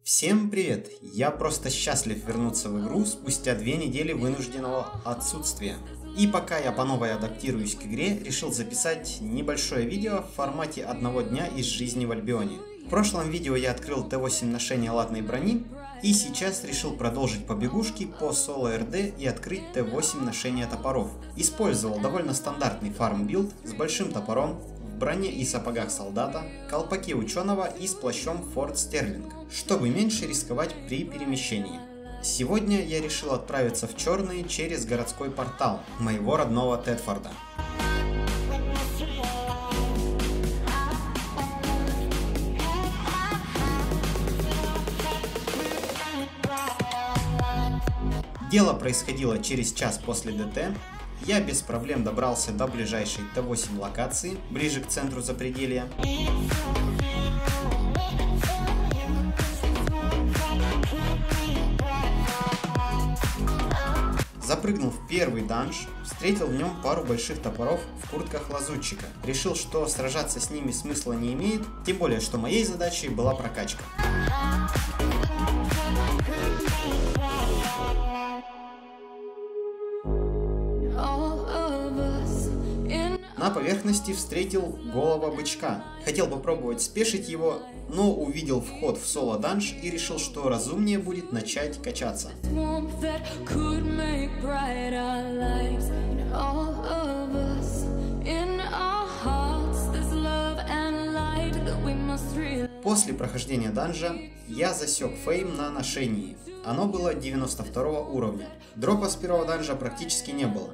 Всем привет! Я просто счастлив вернуться в игру спустя 2 недели вынужденного отсутствия. И пока я по новой адаптируюсь к игре, решил записать небольшое видео в формате одного дня из жизни в Альбионе. В прошлом видео я открыл Т8 ношения латной брони, и сейчас решил продолжить побегушки по соло РД и открыть Т8 ношения топоров. Использовал довольно стандартный фарм-билд с большим топором, в броне и сапогах солдата, колпаке ученого и с плащом Форт Стерлинг, чтобы меньше рисковать при перемещении. Сегодня я решил отправиться в Черные через городской портал моего родного Тетфорда. Дело происходило через час после ДТ. Я без проблем добрался до ближайшей Т8 локации, ближе к центру Запределья. Запрыгнул в первый данж, встретил в нем пару больших топоров в куртках лазутчика. Решил, что сражаться с ними смысла не имеет, тем более, что моей задачей была прокачка. На поверхности встретил голого бычка. Хотел попробовать спешить его, но увидел вход в соло-данж и решил, что разумнее будет начать качаться. После прохождения данжа я засек фейм на ношении. Оно было 92 уровня. Дропа с первого данжа практически не было.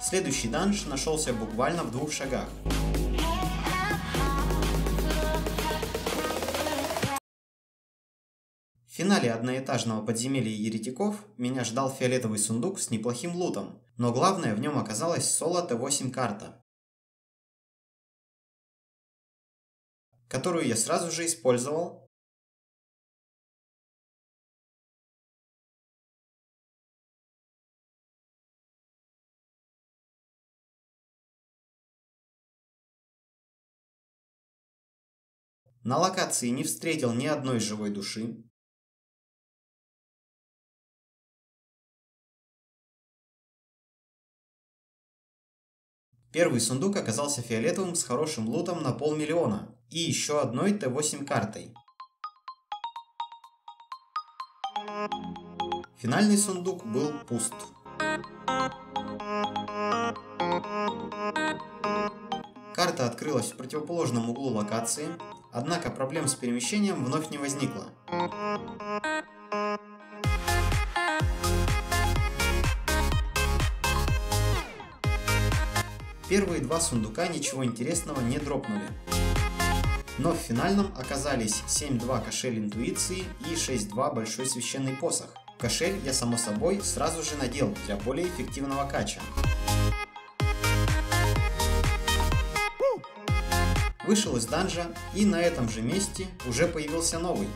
Следующий данж нашелся буквально в 2 шагах. В финале одноэтажного подземелья еретиков меня ждал фиолетовый сундук с неплохим лутом, но главное в нем оказалась соло Т8 карта, которую я сразу же использовал. На локации не встретил ни одной живой души. Первый сундук оказался фиолетовым с хорошим лутом на 500 000 и еще одной Т8 картой. Финальный сундук был пуст. Карта открылась в противоположном углу локации, однако проблем с перемещением вновь не возникло. Первые 2 сундука ничего интересного не дропнули. Но в финальном оказались 7-2 кошель интуиции и 6-2 большой священный посох. Кошель я само собой сразу же надел для более эффективного кача. Вышел из данжа, и на этом же месте уже появился новый.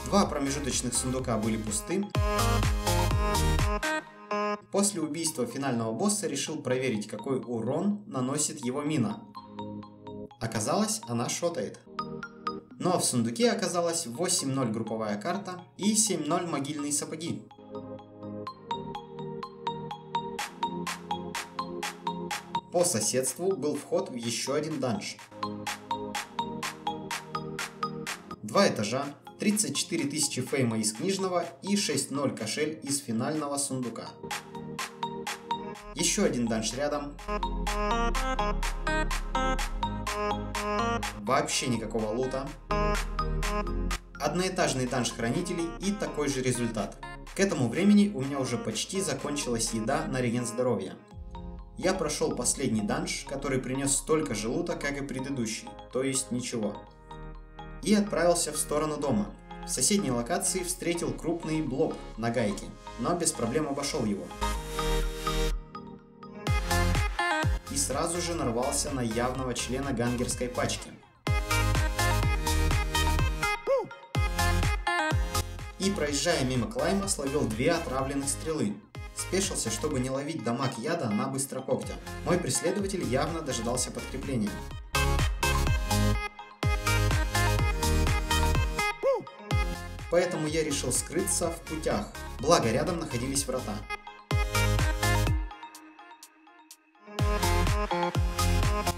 Два промежуточных сундука были пусты. После убийства финального босса решил проверить, какой урон наносит его мина. Оказалось, она шотает. Но в сундуке оказалась 8-0 групповая карта и 7-0 могильные сапоги. По соседству был вход в еще один данж. 2 этажа, 34 000 фейма из книжного и 6-0 кошель из финального сундука. Еще один данж рядом. Вообще никакого лута. Одноэтажный данж хранителей и такой же результат. К этому времени у меня уже почти закончилась еда на реген здоровья. Я прошел последний данж, который принес столько же лута, как и предыдущий, то есть ничего. И отправился в сторону дома. В соседней локации встретил крупный блок на гайке, но без проблем обошел его. сразу же нарвался на явного члена гангерской пачки. И, проезжая мимо клайма, словил 2 отравленных стрелы. Спешился, чтобы не ловить дамаг яда на быстрокогтя. Мой преследователь явно дожидался подкрепления. Поэтому я решил скрыться в путях, благо рядом находились врата.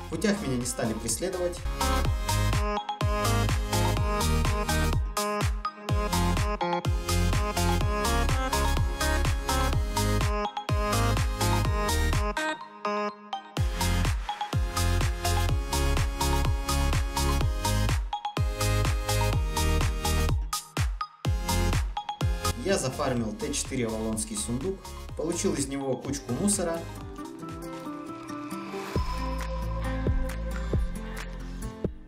В путях меня не стали преследовать. Я зафармил Т4 Авалонский сундук, получил из него кучку мусора.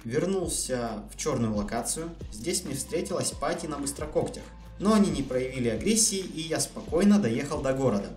Вернулся в черную локацию. Здесь мне встретилась пати на быстрокогтях. Но они не проявили агрессии, и я спокойно доехал до города.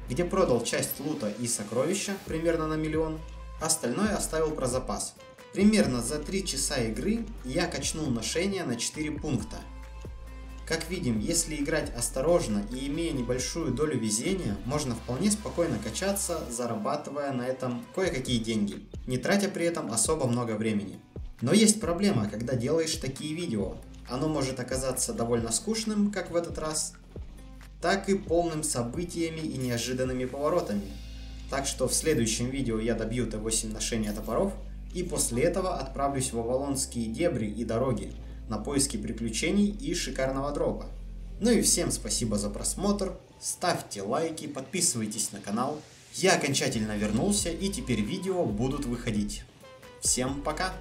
Где продал часть лута и сокровища, примерно на 1 миллион, остальное оставил про запас. Примерно за 3 часа игры я качнул ношение на 4 пункта. Как видим, если играть осторожно и имея небольшую долю везения, можно вполне спокойно качаться, зарабатывая на этом кое-какие деньги, не тратя при этом особо много времени. Но есть проблема, когда делаешь такие видео. Оно может оказаться довольно скучным, как в этот раз, так и полным событиями и неожиданными поворотами. Так что в следующем видео я добью Т8 ношения топоров, и после этого отправлюсь в Авалонские дебри и дороги на поиски приключений и шикарного дропа. Ну и всем спасибо за просмотр, ставьте лайки, подписывайтесь на канал. Я окончательно вернулся, и теперь видео будут выходить. Всем пока!